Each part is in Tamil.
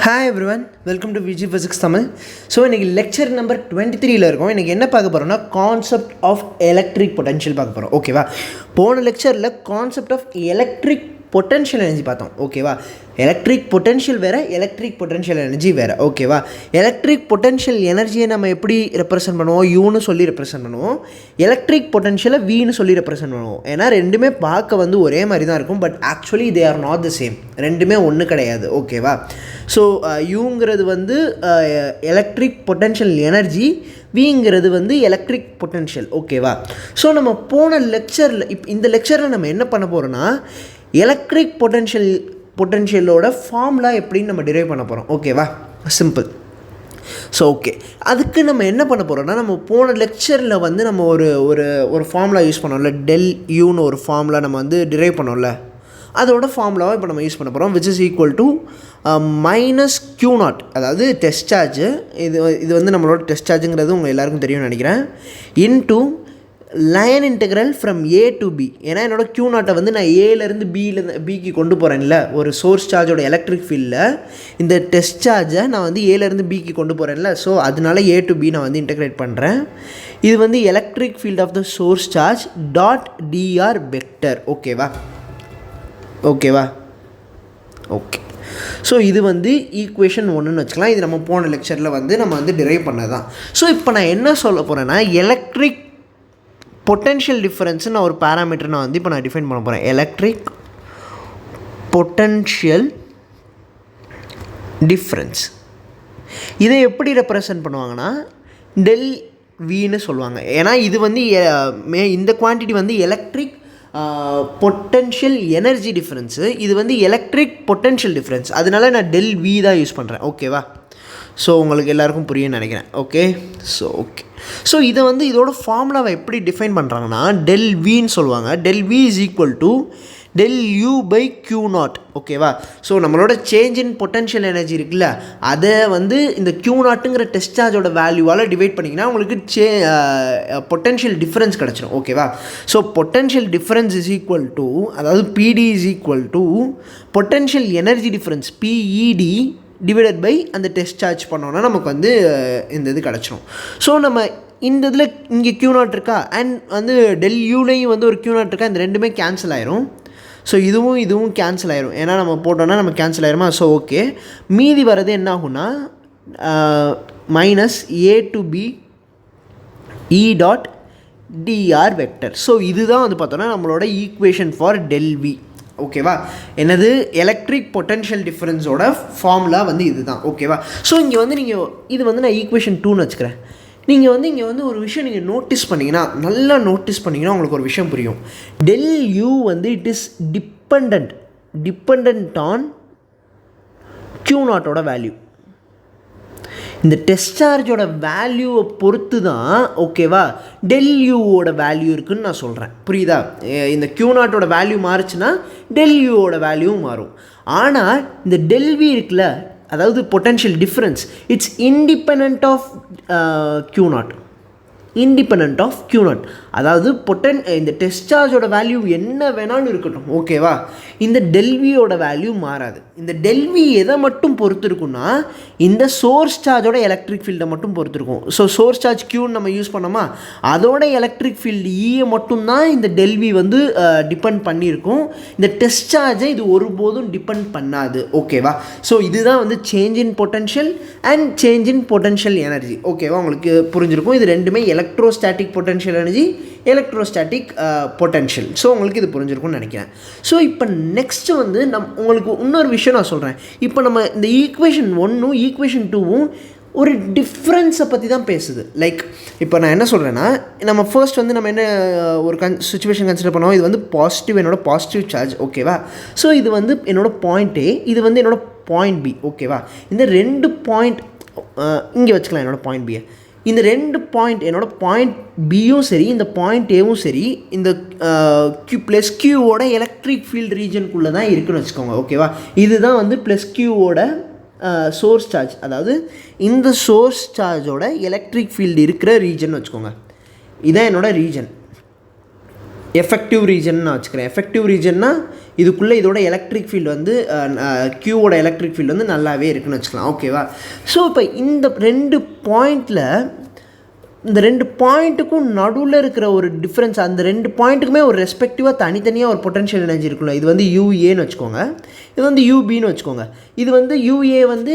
Hi everyone, welcome to VG Physics Tamil. So இன்னைக்கு லெக்சர் நம்பர் 23ல இருக்கோம். இன்னைக்கு என்ன பார்க்க போறோம்னா கான்செப்ட் ஆஃப் எலக்ட்ரிக் பொட்டன்ஷியல் பார்க்க போறோம். ஓகேவா? போன லெக்சரில் concept of electric potential energy பார்த்தோம். ஓகேவா? எலக்ட்ரிக் பொட்டன்ஷியல் வேறு, எலக்ட்ரிக் பொட்டன்ஷியல் எனர்ஜி வேறு. ஓகேவா? எலக்ட்ரிக் பொட்டன்ஷியல் எனர்ஜியை நம்ம எப்படி ரெப்ரசென்ட் பண்ணுவோம்? யூன்னு சொல்லி ரெப்ரசென்ட் பண்ணுவோம். எலக்ட்ரிக் பொட்டன்ஷியலை வீன்னு சொல்லி ரெப்ரசென்ட் பண்ணுவோம். ஏன்னா ரெண்டுமே பார்க்க வந்து ஒரே மாதிரி தான் இருக்கும், but actually they are not the same. ரெண்டுமே ஒன்று கிடையாது. ஓகேவா? ஸோ யூங்கிறது வந்து எலக்ட்ரிக் பொட்டன்ஷியல் எனர்ஜி, விங்கிறது வந்து எலக்ட்ரிக் பொட்டன்ஷியல். ஓகேவா? ஸோ நம்ம போன லெக்சரில் இந்த லெக்சரில் நம்ம என்ன பண்ண போகிறோன்னா எலக்ட்ரிக் பொட்டன்ஷியலோட ஃபார்முலா எப்படின்னு நம்ம டிரைவ் பண்ண போகிறோம். ஓகேவா? சிம்பிள். ஸோ ஓகே, அதுக்கு நம்ம என்ன பண்ண போகிறோம்னா, நம்ம போன லெக்சரில் வந்து நம்ம ஒரு ஃபார்முலா யூஸ் பண்ணோம்ல, டெல் யூன்னு ஒரு ஃபார்முலா நம்ம வந்து டிரைவ் பண்ணோம்ல, அதோட ஃபார்முலாவை இப்போ நம்ம யூஸ் பண்ண போகிறோம். Which is equal to minus Q naught, அதாவது டெஸ்ட் சார்ஜ். இது வந்து நம்மளோட டெஸ்ட் சார்ஜுங்கிறது உங்கள் எல்லாருக்கும் தெரியும்னு நினைக்கிறேன். Into line integral from A to B. ஏன்னா என்னோட Q நாட்டை வந்து நான் ஏலேருந்து பிக்கு கொண்டு போகிறேன்ல, ஒரு சோர்ஸ் சார்ஜோட எலக்ட்ரிக் ஃபீல்டில் இந்த டெஸ்ட் சார்ஜை நான் வந்து ஏலேருந்து பிக்கு கொண்டு போகிறேன்ல, ஸோ அதனால ஏ டு பி நான் வந்து இன்டெகிரேட் பண்ணுறேன். இது வந்து electric field of the source charge dot DR vector. ஓகேவா? ஓகே. ஸோ இது வந்து ஈக்குவேஷன் 1ன்னு வச்சுக்கலாம். இது நம்ம போன லெக்சரில் வந்து நம்ம வந்து டிரைவ் பண்ணது தான். ஸோ இப்போ நான் என்ன சொல்ல போகிறேன்னா, எலக்ட்ரிக் பொட்டன்ஷியல் டிஃபரன்ஸு நான் ஒரு பேராமீட்டர் நான் வந்து இப்போ நான் டிஃபைன் பண்ண போகிறேன். எலக்ட்ரிக் பொட்டன்ஷியல் டிஃப்ரென்ஸ் இதை எப்படி ரெப்ரசன்ட் பண்ணுவாங்கன்னா டெல் வின்னு சொல்லுவாங்க. ஏன்னா இது வந்து இந்த குவான்டிட்டி வந்து எலக்ட்ரிக் பொட்டன்ஷியல் எனர்ஜி டிஃப்ரென்ஸு, இது வந்து எலக்ட்ரிக் பொட்டன்ஷியல் டிஃப்ரென்ஸ், அதனால நான் டெல் வி தான் யூஸ் பண்ணுறேன். ஓகேவா? ஸோ உங்களுக்கு எல்லாருக்கும் புரியும்னு நினைக்கிறேன். ஓகே. ஸோ இதை வந்து இதோட ஃபார்முலாவை எப்படி டிஃபைன் பண்ணுறாங்கன்னா டெல் வின்னு சொல்லுவாங்க. Del V is equal to del U by Q naught. ஓகேவா? ஸோ நம்மளோட சேஞ்ச் இன் பொட்டன்ஷியல் எனர்ஜி இருக்குல்ல, அதை வந்து இந்த Q நாட்டுங்கிற டெஸ்ட் சார்ஜோட வேல்யூவால் டிவைட் பண்ணிங்கன்னா உங்களுக்கு பொட்டன்ஷியல் டிஃப்ரென்ஸ் கிடச்சிடும். ஓகேவா? So potential difference is equal to, அதாவது PD is equal to potential energy difference PED divided by அந்த டெஸ்ட் சார்ஜ் பண்ணோன்னா நமக்கு வந்து இந்த இது கிடச்சிடும். ஸோ நம்ம இந்த இதில் இங்கே Q நாட் இருக்கா, அண்ட் வந்து டெல் யூலையும் வந்து ஒரு Q நாட் இருக்கா, இந்த ரெண்டுமே கேன்சல் ஆயிரும். ஸோ இதுவும் கேன்சல் ஆயிரும். ஏன்னா நம்ம போட்டோன்னா நம்ம கேன்சல் ஆயிருமா. ஸோ ஓகே, மீதி வர்றது என்ன ஆகும்னா minus A to B E dot DR vector. So இதுதான் வந்து பார்த்தோன்னா நம்மளோட ஈக்குவேஷன் ஃபார் டெல் வி. ஓகேவா? என்னது எலக்ட்ரிக் பொட்டன்ஷியல் டிஃப்ரென்ஸோட ஃபார்முலா வந்து இதுதான். ஓகேவா? ஸோ இங்கே வந்து நீங்கள் இது வந்து நான் ஈக்குவேஷன் 2ன்னு வச்சுக்கிறேன். நீங்கள் வந்து இங்கே வந்து ஒரு விஷயம் நீங்கள் நல்லா நோட்டீஸ் பண்ணிங்கன்னா உங்களுக்கு ஒரு விஷயம் புரியும். டெல் யூ வந்து it is depend on Q நாட்டோட வேல்யூ. இந்த டெஸ்ட் சார்ஜோட வேல்யூவை பொறுத்து தான் ஓகேவா டெல் யூவோட வேல்யூ இருக்குதுன்னு நான் சொல்கிறேன். புரியுதா? இந்த Q நாட்டோட வேல்யூ மாறுச்சுன்னா டெல் யூவோட வேல்யூவும் மாறும். ஆனால் இந்த டெல் வி இருக்குல்ல, அதாவது potential difference, it's independent of Q naught. அதாவது இந்த டெஸ்ட் சார்ஜோட வேல்யூ என்ன வேணாலும் இருக்கட்டும். ஓகேவா? இந்த டெல்வியோட வேல்யூ மாறாது. இந்த டெல்வி எதை மட்டும் பொறுத்து இருக்குன்னா இந்த சோர்ஸ் சார்ஜோட எலக்ட்ரிக் ஃபீல்டை மட்டும் பொறுத்து இருக்கும். ஸோ சோர்ஸ் சார்ஜ் Qன்னு நம்ம யூஸ் பண்ணோமா, அதோட எலக்ட்ரிக் ஃபீல்டு ஈயை மட்டும்தான் இந்த டெல்வி வந்து டிபெண்ட் பண்ணியிருக்கும். இந்த டெஸ்ட் சார்ஜை இது ஒருபோதும் டிபெண்ட் பண்ணாது. ஓகேவா? ஸோ இதுதான் வந்து change in potential and change in potential energy. ஓகேவா? உங்களுக்கு புரிஞ்சிருக்கும். இது ரெண்டுமே electrostatic potential energy, electrostatic potential. So உங்களுக்கு இது புரிஞ்சிருக்கும்னு நினைக்கிறேன். ஸோ இப்போ நெக்ஸ்ட்டு வந்து உங்களுக்கு இன்னொரு விஷயம் நான் சொல்கிறேன். இப்போ நம்ம இந்த ஈக்குவேஷன் 1ம் ஈக்குவேஷன் 2ம் ஒரு டிஃப்ரென்ஸை பற்றி தான் பேசுது. லைக் இப்போ நான் என்ன சொல்கிறேன்னா, நம்ம ஃபர்ஸ்ட் வந்து நம்ம என்ன ஒரு சுச்சுவேஷன் கன்சிடர் பண்ணுவோம். இது வந்து பாசிட்டிவ், என்னோட பாசிட்டிவ் சார்ஜ். ஓகேவா? ஸோ இது வந்து என்னோட பாயிண்ட் A, இது வந்து என்னோட பாயிண்ட் B. ஓகேவா? இந்த ரெண்டு பாயிண்ட் இங்கே வச்சுக்கலாம். என்னோட பாயிண்ட் B, இந்த ரெண்டு பாயிண்ட், என்னோட பாயிண்ட் பியும் சரி இந்த பாயிண்ட் ஏவும் சரி இந்த ப்ளஸ் கியூவோட எலக்ட்ரிக் ஃபீல்டு ரீஜனுக்குள்ளே தான் இருக்குன்னு வச்சுக்கோங்க. ஓகேவா? இதுதான் வந்து ப்ளஸ் கியூவோட சோர்ஸ் சார்ஜ், அதாவது இந்த சோர்ஸ் சார்ஜோட எலக்ட்ரிக் ஃபீல்டு இருக்கிற ரீஜன் வச்சுக்கோங்க. இதான் என்னோட ரீஜன், எஃபெக்டிவ் ரீஜன் நான் வச்சுக்கிறேன். எஃபெக்டிவ் ரீஜன்னா இதுக்குள்ளே இதோட எலக்ட்ரிக் ஃபீல்டு வந்து க்யூவோட எலக்ட்ரிக் ஃபீல்டு வந்து நல்லாவே இருக்குன்னு வச்சுக்கலாம். ஓகேவா? ஸோ இப்போ இந்த 2 பாயிண்டில் இந்த 2 பாயிண்ட்டுக்கும் நடுவில் இருக்கிற ஒரு டிஃப்ரென்ஸ், அந்த 2 பாயிண்ட்டுக்குமே ஒரு ரெஸ்பெக்டிவாக தனித்தனியாக ஒரு பொட்டன்ஷியல் எனர்ஜி இருக்குல்ல. இது வந்து யூஏன்னு வச்சுக்கோங்க, இது வந்து யூபின்னு வச்சுக்கோங்க. இது வந்து யூஏ வந்து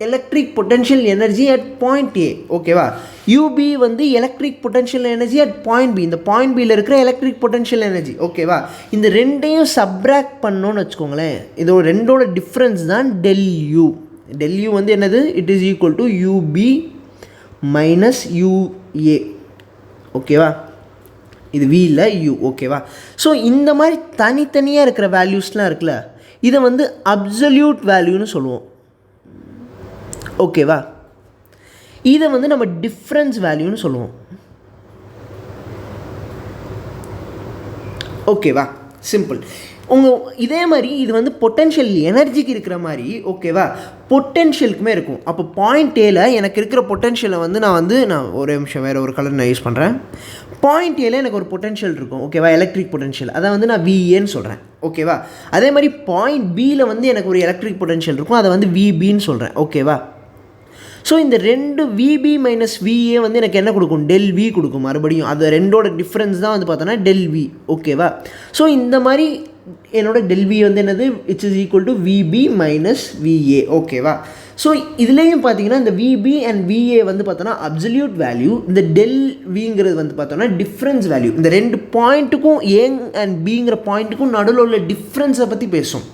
electric potential energy at point A. ஓகேவா? யூபி வந்து electric potential energy at point B. இந்த பாயிண்ட் பியில் இருக்கிற எலக்ட்ரிக் பொட்டன்ஷியல் எனர்ஜி. ஓகேவா? இந்த ரெண்டையும் சப்ராக்ட் பண்ணோன்னு வச்சுக்கோங்களேன். இதோட ரெண்டோட டிஃப்ரென்ஸ் தான் ΔU. ΔU வந்து என்னது? It is equal to UB minus UA. ஓகேவா? இது வி இல்லை யூ. ஓகேவா? ஸோ இந்த மாதிரி தனித்தனியாக இருக்கிற வேல்யூஸ்லாம் இருக்குல்ல, இதை வந்து அப்சல்யூட் வேல்யூன்னு சொல்லுவோம். ஓகேவா? இதை வந்து நம்ம டிஃப்ரென்ஸ் வேல்யூன்னு சொல்லுவோம். ஓகேவா? சிம்பிள். இதே மாதிரி இது வந்து பொட்டென்ஷியல் எனர்ஜிக்கு இருக்கிற மாதிரி, ஓகேவா, பொட்டென்ஷியலுக்குமே இருக்கும். அப்போ பாயிண்ட் ஏல எனக்கு இருக்கிற பொட்டென்ஷியலை வந்து நான் ஒரு நிமிஷம் வேறு ஒரு கலர் நான் யூஸ் பண்ணுறேன். பாயிண்ட் ஏல எனக்கு ஒரு பொட்டென்ஷியல் இருக்கும். ஓகேவா? Electric potential. அதை வந்து நான் விஏன்னு சொல்கிறேன். ஓகேவா? அதே மாதிரி பாயிண்ட் பியில் வந்து எனக்கு ஒரு எலக்ட்ரிக் பொட்டென்ஷியல் இருக்கும். அதை வந்து விபின்னு சொல்கிறேன். ஓகேவா? ஸோ இந்த 2 விபி மைனஸ் விஏ வந்து எனக்கு என்ன கொடுக்கும்? ΔV கொடுக்கும். மறுபடியும் அது ரெண்டோட டிஃப்ரென்ஸ் தான் வந்து பார்த்தோன்னா ΔV. ஓகேவா? ஸோ இந்த மாதிரி என்னோட ΔV வந்து என்னது? It's is equal to VP minus VA. ஓகேவா? ஸோ இதுலேயும் பார்த்தீங்கன்னா இந்த விபி அண்ட் விஏ வந்து பார்த்தோன்னா அப்சல்யூட் வேல்யூ, இந்த ΔVங்கிறது வந்து பார்த்தோன்னா டிஃப்ரென்ஸ் வேல்யூ. இந்த 2 பாயிண்ட்டுக்கும் ஏ அண்ட் பிங்கிற பாயிண்ட்டுக்கும் நடுவில் உள்ள டிஃப்ரென்ஸை பற்றி பேசும்.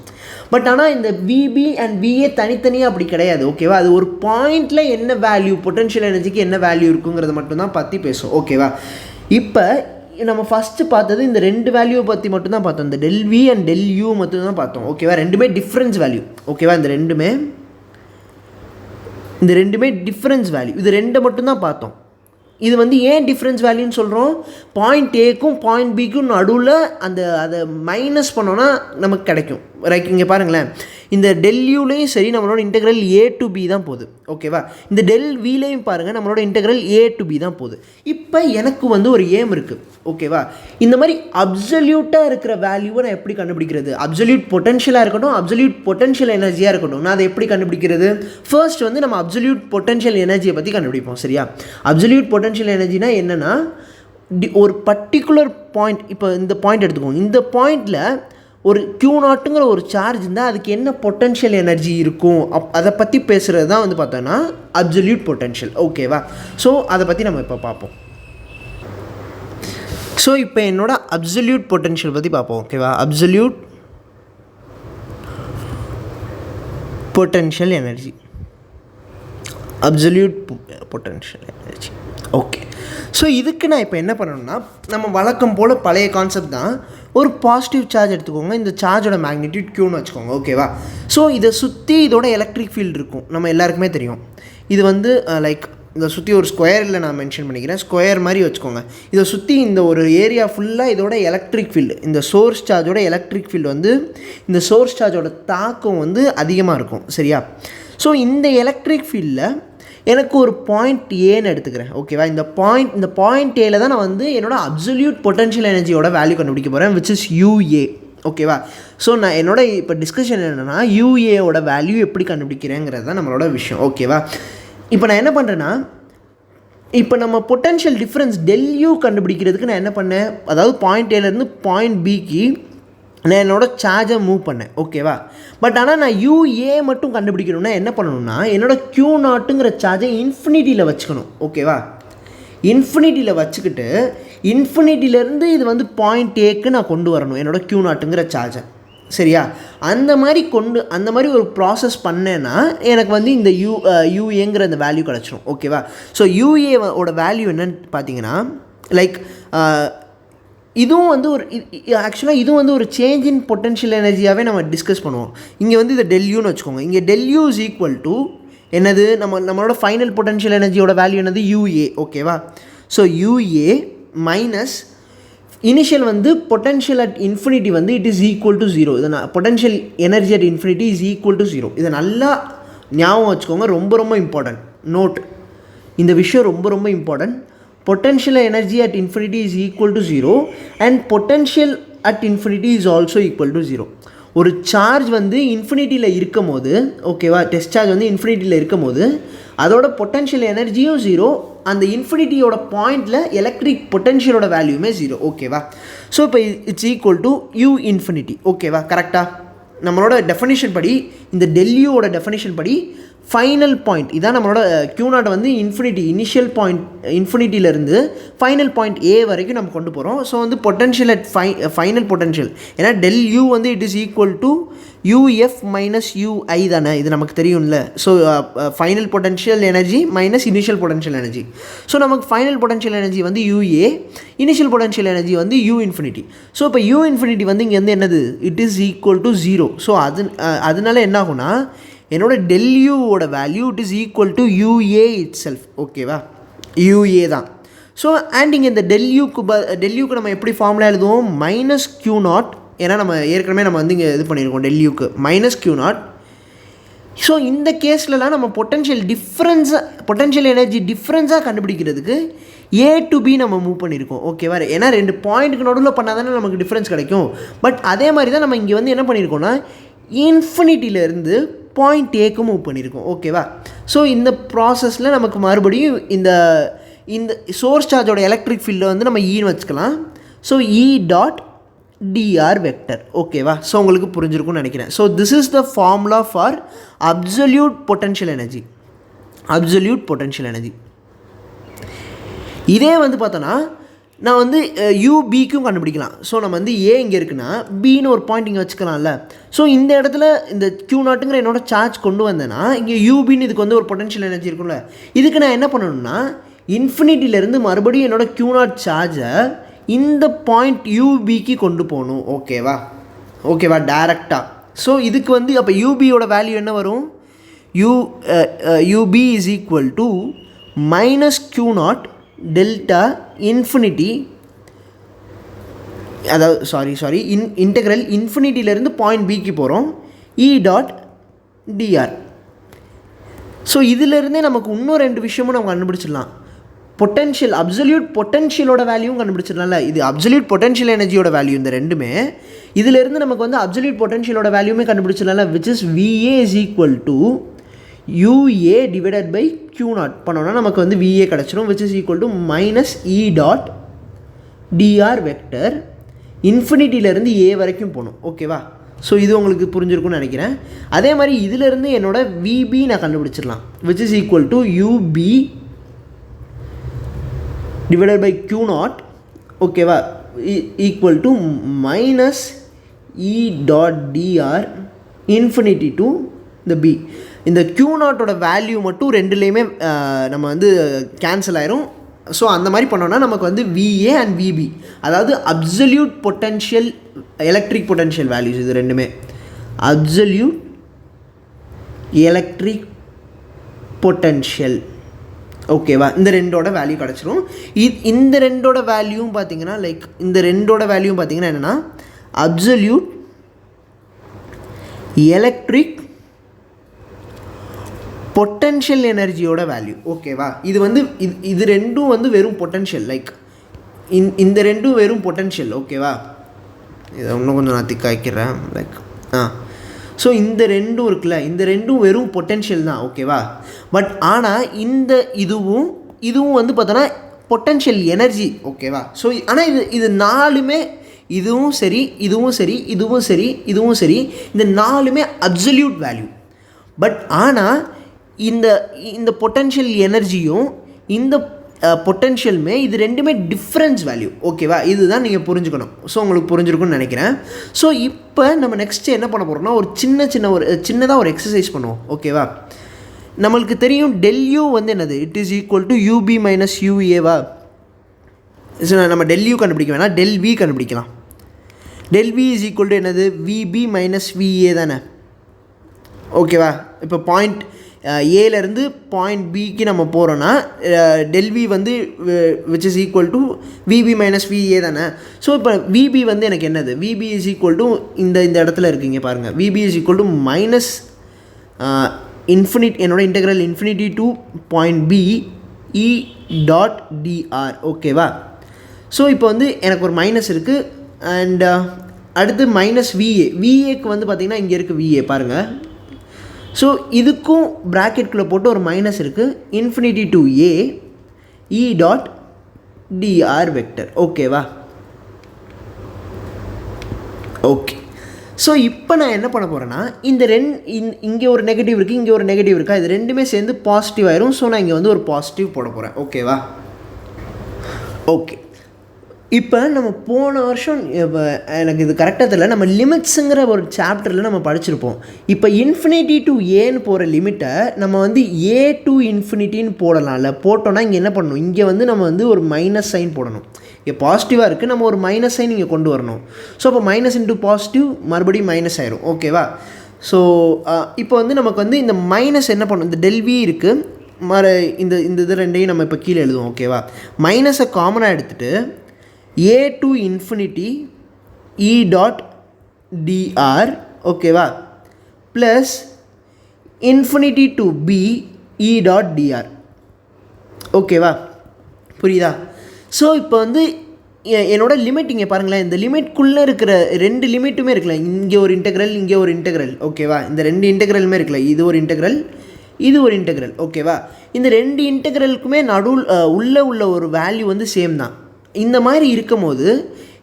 பட் ஆனால் இந்த விபி அண்ட் விஏ தனித்தனியாக அப்படி கிடையாது. ஓகேவா? அது ஒரு பாயிண்டில் என்ன வேல்யூ, பொட்டென்ஷியல் எனர்ஜிக்கு என்ன வேல்யூ இருக்குங்கிறத மட்டும்தான் பற்றி பேசும். ஓகேவா? இப்போ நம்ம ஃபஸ்ட்டு பார்த்தது இந்த 2 வேல்யூவை பற்றி மட்டும்தான் பார்த்தோம். இந்த ΔV அண்ட் ΔU மட்டும்தான் பார்த்தோம். ஓகேவா? ரெண்டுமே டிஃப்ரென்ஸ் வேல்யூ. ஓகேவா? இந்த ரெண்டுமே டிஃப்ரென்ஸ் வேல்யூ. இது 2 மட்டும்தான் பார்த்தோம். இது வந்து ஏன் டிஃப்ரென்ஸ் வேல்யூன்னு சொல்கிறோம்? பாயிண்ட் ஏக்கும் பாயிண்ட் பிக்கும் நடுவில் அதை மைனஸ் பண்ணோன்னா நமக்கு கிடைக்கும். ரைட்? இங்கே பாருங்களேன், இந்த ΔUலேயும் சரி நம்மளோட இன்டெக்ரல் A to B தான் போகுது. ஓகேவா? இந்த ΔVலேயும் பாருங்கள், நம்மளோட இன்டெக்ரல் A to B தான் போகுது. இப்போ எனக்கு வந்து ஒரு ஏம் இருக்குது. ஓகேவா? இந்த மாதிரி அப்சல்யூட்டாக இருக்கிற வேல்யூவை நான் எப்படி கண்டுபிடிக்கிறது? அப்சல்யூட் பொட்டென்ஷியலாக இருக்கட்டும், அப்சல்யூட் பொட்டென்ஷியல் எனர்ஜியாக இருக்கட்டும், நான் அதை எப்படி கண்டுபிடிக்கிறது? ஃபர்ஸ்ட் வந்து நம்ம அப்சல்யூட் பொட்டென்ஷியல் எனர்ஜியை பற்றி கண்டுபிடிப்போம். சரியா? அப்சல்யூட் பொட்டென்ஷியல் எனர்ஜினா என்னென்னா, ஒரு பர்டிகுலர் பாயிண்ட், இப்போ இந்த பாயிண்ட் எடுத்துக்கோங்க. இந்த பாயிண்டில் ஒரு Q0ங்கிற ஒரு சார்ஜ் இருந்தால் அதுக்கு என்ன பொட்டென்ஷியல் எனர்ஜி இருக்கும், அதை பற்றி பேசுகிறது தான் வந்து பார்த்தோன்னா அப்சல்யூட் பொட்டென்ஷியல். ஓகேவா? ஸோ அதை பற்றி நம்ம இப்போ பார்ப்போம். ஸோ இப்போ என்னோட அப்சல்யூட் பொட்டென்ஷியல் பற்றி பார்ப்போம். ஓகேவா? Absolute potential energy. Okay. So இதுக்கு நான் இப்போ என்ன பண்ணணும்னா, நம்ம வழக்கம் போல் பழைய கான்செப்ட் தான். ஒரு பாசிட்டிவ் சார்ஜ் எடுத்துக்கோங்க. இந்த சார்ஜோட மேக்னிடியூட் Qன்னு வச்சுக்கோங்க. ஓகேவா? ஸோ இதை சுற்றி இதோட எலக்ட்ரிக் ஃபீல்டு இருக்கும். நம்ம எல்லாருக்குமே தெரியும். இது வந்து லைக் இதை சுற்றி ஒரு ஸ்கொயரில் நான் மென்ஷன் பண்ணிக்கிறேன். ஸ்கொயர் மாதிரி வச்சுக்கோங்க. இதை சுற்றி இந்த ஒரு ஏரியா ஃபுல்லாக இதோட எலக்ட்ரிக் ஃபீல்டு, இந்த சோர்ஸ் சார்ஜோட எலக்ட்ரிக் ஃபீல்டு வந்து இந்த சோர்ஸ் சார்ஜோட தாக்கம் வந்து அதிகமாக இருக்கும். சரியா? ஸோ இந்த எலக்ட்ரிக் ஃபீல்டில் எனக்கு ஒரு பாயிண்ட் ஏன்னு எடுத்துக்கிறேன். ஓகேவா? இந்த பாயிண்ட் ஏல தான் நான் வந்து என்னோட அப்சல்யூட் பொட்டென்ஷியல் எனர்ஜியோட வேல்யூ கண்டுபிடிக்க போகிறேன், விச் இஸ் UA. ஓகேவா? ஸோ நான் என்னோட இப்போ டிஸ்கஷன் என்னென்னா, UAவோட வேல்யூ எப்படி கண்டுபிடிக்கிறேங்கிறது தான் நம்மளோட விஷயம். ஓகேவா? இப்போ நான் என்ன பண்ணுறேன்னா, இப்போ நம்ம பொட்டென்ஷியல் டிஃப்ரென்ஸ் ΔU கண்டுபிடிக்கிறதுக்கு நான் என்ன பண்ணேன், அதாவது பாயிண்ட் ஏலேருந்து பாயிண்ட் பிக்கு நான் என்னோடய சார்ஜை மூவ் பண்ணேன். ஓகேவா? பட் ஆனால் நான் UA மட்டும் கண்டுபிடிக்கணும்னா என்ன பண்ணணும்னா, என்னோடய Q0ங்கிற சார்ஜை இன்ஃபினிட்டியில் வச்சுக்கணும். ஓகேவா? இன்ஃபினிட்டியில் வச்சுக்கிட்டு இன்ஃபினிட்டிலேருந்து இது வந்து பாயிண்ட் ஏக்கு நான் கொண்டு வரணும் என்னோடய Q0ங்கிற சார்ஜை. சரியா? அந்த மாதிரி ஒரு ப்ராசஸ் பண்ணேன்னா எனக்கு வந்து இந்த UAங்கிற அந்த வேல்யூ கிடச்சிரும். ஓகேவா? ஸோ UAவோட வேல்யூ என்னன்னு பார்த்தீங்கன்னா, லைக் இதுவும் வந்து ஆக்சுவலாக இதுவும் வந்து ஒரு சேஞ்ச் இன் பொட்டென்ஷியல் எனர்ஜியாகவே நம்ம டிஸ்கஸ் பண்ணுவோம். இங்கே வந்து இதை ΔUன்னு வச்சுக்கோங்க. இங்கே ΔU இஸ் ஈக்குவல் டு என்னது, நம்மளோட ஃபைனல் பொட்டென்ஷியல் எனர்ஜியோட வேல்யூ என்னது? UA. ஓகேவா? ஸோ UA மைனஸ் இனிஷியல் வந்து பொட்டென்ஷியல் அட் இன்ஃபினிட்டி வந்து இட் இஸ் ஈக்குவல் டு 0. இதை potential energy at infinity is equal to 0. இதை நல்லா ஞாபகம் வச்சுக்கோங்க. ரொம்ப இம்பார்ட்டன்ட் நோட். இந்த விஷயம் ரொம்ப important. Potential energy at infinity is equal to 0 and potential at infinity is also equal to 0. ஒரு சார்ஜ் வந்து இன்ஃபினிட்டியில் இருக்கும் போது ஓகேவா, டெஸ்ட் சார்ஜ் வந்து இன்ஃபினிட்டியில் இருக்கும் போது அதோட பொட்டன்ஷியல் எனர்ஜியும் 0, அந்த இன்ஃபினிட்டியோட பாயிண்டில் எலக்ட்ரிக் பொட்டன்ஷியலோட வேல்யூமே 0. ஓகேவா, ஸோ இப்போ it's equal to U infinity. ஓகேவா, கரெக்டாக நம்மளோட டெஃபினிஷன் படி, இந்த டெல்யூவோட டெஃபினிஷன் படி ஃபைனல் பாயிண்ட் இதான் நம்மளோட Q0 வந்து இன்ஃபினிட்டி, இனிஷியல் பாயிண்ட் இன்ஃபினிட்டியிலேருந்து ஃபைனல் பாயிண்ட் ஏ வரைக்கும் நம்ம கொண்டு போகிறோம். ஸோ வந்து பொட்டன்ஷியல் அட் ஃபைனல் பொட்டன்ஷியல், ஏன்னா டெல் யூ வந்து it is equal to UF minus UI தானே, இது நமக்கு தெரியும்ல. So final potential energy minus initial potential energy. So நமக்கு ஃபைனல் பொட்டன்ஷியல் எனர்ஜி வந்து யூஏ, இனிஷியல் பொட்டன்ஷியல் எனர்ஜி வந்து யூ இன்ஃபினிட்டி. ஸோ இப்போ யூ இன்ஃபினிட்டி வந்து இங்கே வந்து என்னது, it is equal to 0. So அதனால என்ன ஆகும்னா என்னோட டெல்யூவோட value it is equal to UA itself. ஓகேவா, யூஏ தான். ஸோ அண்ட் இங்கே இந்த டெல்யூக்கு நம்ம எப்படி ஃபார்முலா எழுதுவோம், மைனஸ் Q0, ஏன்னா நம்ம ஏற்கனவே நம்ம வந்து இங்கே இது பண்ணியிருக்கோம் டெல்யூக்கு மைனஸ் Q0. ஸோ இந்த கேஸ்லலாம் நம்ம பொட்டன்ஷியல் எனர்ஜி டிஃப்ரென்ஸாக கண்டுபிடிக்கிறதுக்கு ஏ டு பி நம்ம மூவ் பண்ணியிருக்கோம். ஓகேவா, ஏன்னா 2 பாயிண்ட்டுக்கு நடுவில் பண்ணால் தானே நமக்கு டிஃப்ரென்ஸ் கிடைக்கும். பட் அதே மாதிரி தான் நம்ம இங்கே வந்து என்ன பண்ணியிருக்கோம்னா இன்ஃபினிட்டியிலேருந்து பாயிண்ட் ஏக்கு மூவ் பண்ணியிருக்கோம். ஓகேவா, ஸோ இந்த ப்ராசஸில் நமக்கு மறுபடியும் இந்த சோர்ஸ் சார்ஜோட எலக்ட்ரிக் ஃபீல்டை வந்து நம்ம ஈன்னு வச்சுக்கலாம். So E dot DR vector. ஓகேவா, ஸோ உங்களுக்கு புரிஞ்சிருக்கும்னு நினைக்கிறேன். So this is the formula for absolute potential energy. இதே வந்து பார்த்தோன்னா நான் வந்து யூபிக்கும் கண்டுபிடிக்கலாம். ஸோ நம்ம வந்து ஏ இங்கே இருக்குன்னா பின்னு ஒரு பாயிண்ட் இங்கே வச்சுக்கலாம்ல. ஸோ இந்த இடத்துல இந்த Q0ங்கிற என்னோட சார்ஜ் கொண்டு வந்தேன்னா இங்கே யூபின்னு இதுக்கு வந்து ஒரு பொட்டன்ஷியல் எனர்ஜி இருக்கும்ல. இதுக்கு நான் என்ன பண்ணணும்னா இன்ஃபினிட்டிலேருந்து மறுபடியும் என்னோட Q0 சார்ஜை இந்த பாயிண்ட் யூபிக்கு கொண்டு போகணும். ஓகேவா டேரெக்டாக. ஸோ இதுக்கு வந்து அப்போ யூபியோட வேல்யூ என்ன வரும், UB is equal to minus Q0 delta infinity, அதாவது சாரி இன்டெக்ரல் இன்ஃபினிட்டியிலேருந்து பாயிண்ட் பிக்கு போகிறோம் இ டாட் டிஆர். ஸோ இதிலேருந்தே நமக்கு இன்னும் 2 விஷயமும் நம்ம கண்டுபிடிச்சிடலாம். பொட்டன்ஷியல் அப்சல்யூட் பொட்டன்ஷியலோட வேல்யூவும் கண்டுபிடிச்சிடலாம்ல. இது அப்சல்யூட் பொட்டன்ஷியல் எனர்ஜியோட வேல்யூ இந்த ரெண்டுமே. இதிலேருந்து நமக்கு வந்து அப்சல்யூட் பொட்டன்ஷியலோட வேல்யூமே கண்டுபிடிச்சிடலாம்ல, which is VA is equal to UA divided by Q0 பண்ணோன்னா நமக்கு வந்து VA கிடச்சிரும், which is equal to minus E dot DR vector இன்ஃபினிட்டியிலேருந்து ஏ வரைக்கும் போகணும். ஓகேவா, ஸோ இது உங்களுக்கு புரிஞ்சிருக்கும்னு நினைக்கிறேன். அதே மாதிரி இதிலேருந்து என்னோட VB நான் கண்டுபிடிச்சிடலாம், which is equal to UB divided by Q0. ஓகேவா, equal to minus E dot DR infinity to இந்த பி. இந்த Q0ஓட வேல்யூ மட்டும் ரெண்டுலேயுமே நம்ம வந்து கேன்சல் ஆயிரும். ஸோ அந்த மாதிரி பண்ணோன்னா நமக்கு வந்து VA அண்ட் VB, அதாவது absolute potential electric potential values, இது ரெண்டுமே அப்சல்யூட் எலக்ட்ரிக் பொட்டன்ஷியல். ஓகேவா, இந்த ரெண்டோட வேல்யூ கிடச்சிரும். இந்த ரெண்டோட வேல்யூவும் பார்த்தீங்கன்னா என்னென்னா அப்சல்யூட் எலக்ட்ரிக் பொட்டன்ஷியல் எனர்ஜியோட வேல்யூ. ஓகேவா, இது ரெண்டும் வந்து வெறும் பொட்டன்ஷியல், லைக் இந்த ரெண்டும் வெறும் பொட்டன்ஷியல். ஓகேவா, இதை இன்னும் கொஞ்சம் நான் திக்காய்க்கிறேன், லைக் ஸோ இந்த ரெண்டும் இருக்குல்ல, இந்த ரெண்டும் வெறும் பொட்டன்ஷியல் தான். ஓகேவா, பட் ஆனால் இதுவும் வந்து பார்த்தோன்னா பொட்டன்ஷியல் எனர்ஜி. ஓகேவா, ஸோ ஆனால் இது நாலுமே, இதுவும் சரி, இந்த நாலுமே அப்சல்யூட் வேல்யூ. பட் ஆனால் இந்த பொட்டன்ஷியல் எனர்ஜியும் இந்த பொட்டன்ஷியலுமே இது ரெண்டுமே டிஃப்ரென்ஸ் வேல்யூ. ஓகேவா, இதுதான் நீங்கள் புரிஞ்சுக்கணும். ஸோ உங்களுக்கு புரிஞ்சிருக்குன்னு நினைக்கிறேன். ஸோ இப்போ நம்ம நெக்ஸ்ட்டு என்ன பண்ண போகிறோம்னா ஒரு சின்னதாக ஒரு எக்ஸசைஸ் பண்ணுவோம். ஓகேவா, நம்மளுக்கு தெரியும் டெல்யூ வந்து என்னது, it is equal to UB minus யூஏவா. ஸோ நம்ம டெல்யூ கண்டுபிடிக்க வேணாம், டெல் வி கண்டுபிடிக்கலாம். Del V is equal to என்னது, விபி மைனஸ் விஏ தானே. ஓகேவா, இப்போ பாயிண்ட் ஏலேருந்து பாயிண்ட் பிக்கு நம்ம போகிறோன்னா டெல்வி வந்து which is equal to VP minus VA தானே. ஸோ இப்போ விபி வந்து எனக்கு என்னது, விபி இஸ் ஈக்குவல் டு இந்த இடத்துல இருக்குங்க பாருங்கள், VB is equal to minus என்னோட integral infinity to point B E dot DR. ஓகேவா, ஸோ இப்போ வந்து எனக்கு ஒரு மைனஸ் இருக்குது, அண்ட் அடுத்து மைனஸ் விஏக்கு வந்து பார்த்திங்கன்னா இங்கே இருக்குது விஏ பாருங்கள். ஸோ இதுக்கும் ப்ராக்கெட்குள்ளே போட்டு ஒரு மைனஸ் இருக்குது. Infinity to A E dot DR vector. ஓகேவா? ஓகே. ஸோ இப்போ நான் என்ன பண்ண போகிறேன்னா இந்த இங்கே ஒரு நெகட்டிவ் இருக்குது, இங்கே ஒரு நெகட்டிவ் இருக்கா, இது ரெண்டுமே சேர்ந்து பாசிட்டிவ் ஆயிரும். ஸோ நான் இங்கே வந்து ஒரு பாசிட்டிவ் போட போகிறேன். ஓகேவா? ஓகே. இப்போ நம்ம போன வருஷம் எனக்கு இது கரெக்டாக தெரியல, நம்ம லிமிட்ஸுங்கிற ஒரு சாப்டரில் நம்ம படிச்சிருப்போம். இப்போ இன்ஃபினிட்டி டு ஏன்னு போகிற லிமிட்டை நம்ம வந்து ஏ டு இன்ஃபினிட்டின்னு போடலாம்ல. போட்டோன்னா இங்கே என்ன பண்ணணும், இங்கே வந்து நம்ம வந்து ஒரு மைனஸ் சைன் போடணும். இங்கே பாசிட்டிவாக இருக்குது, நம்ம ஒரு மைனஸ் சைன் இங்கே கொண்டு வரணும். ஸோ அப்போ மைனஸ் இன்ட்டு பாசிட்டிவ் மறுபடியும் மைனஸ் ஆயிரும். ஓகேவா? ஸோ இப்போ வந்து நமக்கு வந்து இந்த மைனஸ் என்ன பண்ணணும், இந்த டெல்வி இருக்குது இந்த இது ரெண்டையும் நம்ம இப்போ கீழே எழுதுவோம். ஓகேவா? மைனஸை காமனாக எடுத்துகிட்டு A to infinity E dot DR. ஓகேவா? Plus infinity to B E dot DR. ஓகேவா? புரியுதா? ஸோ இப்போ வந்து என்னோடய லிமிட் இங்கே பாருங்களேன், இந்த லிமிட்குள்ளே இருக்கிற ரெண்டு லிமிட்டுமே இருக்குல்ல, இங்கே ஒரு இன்டெக்ரல் இங்கே ஒரு இன்டெக்ரல். ஓகேவா? இந்த ரெண்டு இன்டெக்ரலுமே இருக்குல்ல, இது ஒரு இன்டெக்ரல் இது ஒரு இன்டெக்ரல். ஓகேவா? இந்த ரெண்டு இன்டெக்ரலுக்குமே உள்ள ஒரு வேல்யூ வந்து சேம் தான். இந்த மாதிரி இருக்கும் போது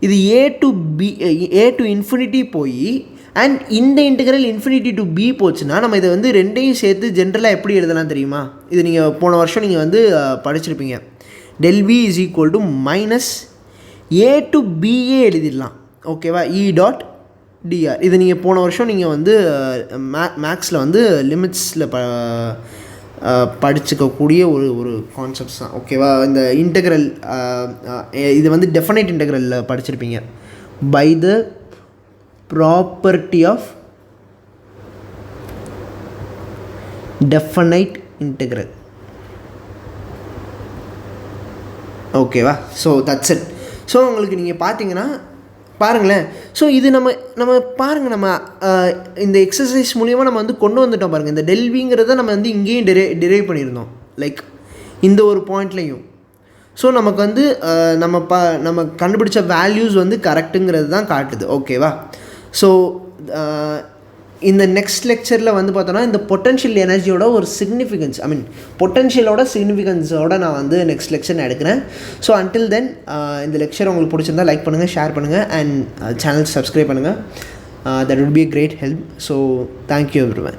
இது ஏ டு இன்ஃபினிட்டி போய் அண்ட் இந்த இன்டெக்ரல் இன்ஃபினிட்டி டு பி போச்சுன்னா நம்ம இதை வந்து ரெண்டையும் சேர்த்து ஜென்ரலாக எப்படி எழுதலாம் தெரியுமா? இது நீங்கள் போன வருஷம் நீங்கள் வந்து படிச்சிருப்பீங்க. del v is equal to minus A to BA எழுதிடலாம். ஓகேவா? E dot DR. இது நீங்கள் போன வருஷம் நீங்கள் வந்து மேக்ஸில் வந்து லிமிட்ஸில் படிச்சுக்கக்கூடிய ஒரு கான்செப்ட்ஸ் தான். ஓகேவா? இந்த இன்டெக்ரல் இது வந்து டெஃபனைட் இன்டெக்ரலில் படிச்சிருப்பீங்க. By the property of definite integral. ஓகேவா? So that's it. ஸோ உங்களுக்கு நீங்கள் பார்த்தீங்கன்னா பாருங்களேன். ஸோ இது நம்ம பாருங்கள், நம்ம இந்த எக்ஸசைஸ் மூலிமா நம்ம வந்து கொண்டு வந்துட்டோம் பாருங்கள். இந்த டெல்விங்கிறத நம்ம வந்து இங்கேயும் டிரைவ் பண்ணியிருந்தோம், லைக் இந்த ஒரு பாயிண்ட்லேயும். ஸோ நமக்கு வந்து நம்ம கண்டுபிடிச்ச வேல்யூஸ் வந்து கரெக்டுங்கிறது தான் காட்டுது. ஓகேவா? ஸோ இந்த நெக்ஸ்ட் லெக்சரில் வந்து பார்த்தோன்னா இந்த பொட்டன்ஷியல் எனர்ஜியோட ஒரு சிக்னிஃபிகன்ஸ், பொட்டன்ஷியலோட சிக்னிஃபிகன்ஸோட நான் வந்து நெக்ஸ்ட் லெக்சர் நான் எடுக்கிறேன். ஸோ அன்டில் தென் இந்த லெக்சர் உங்களுக்கு பிடிச்சிருந்தா லைக் பண்ணுங்கள், ஷேர் பண்ணுங்கள் அண்ட் சேனல் சப்ஸ்கிரைப் பண்ணுங்கள். That would be a great help. So thank you everyone.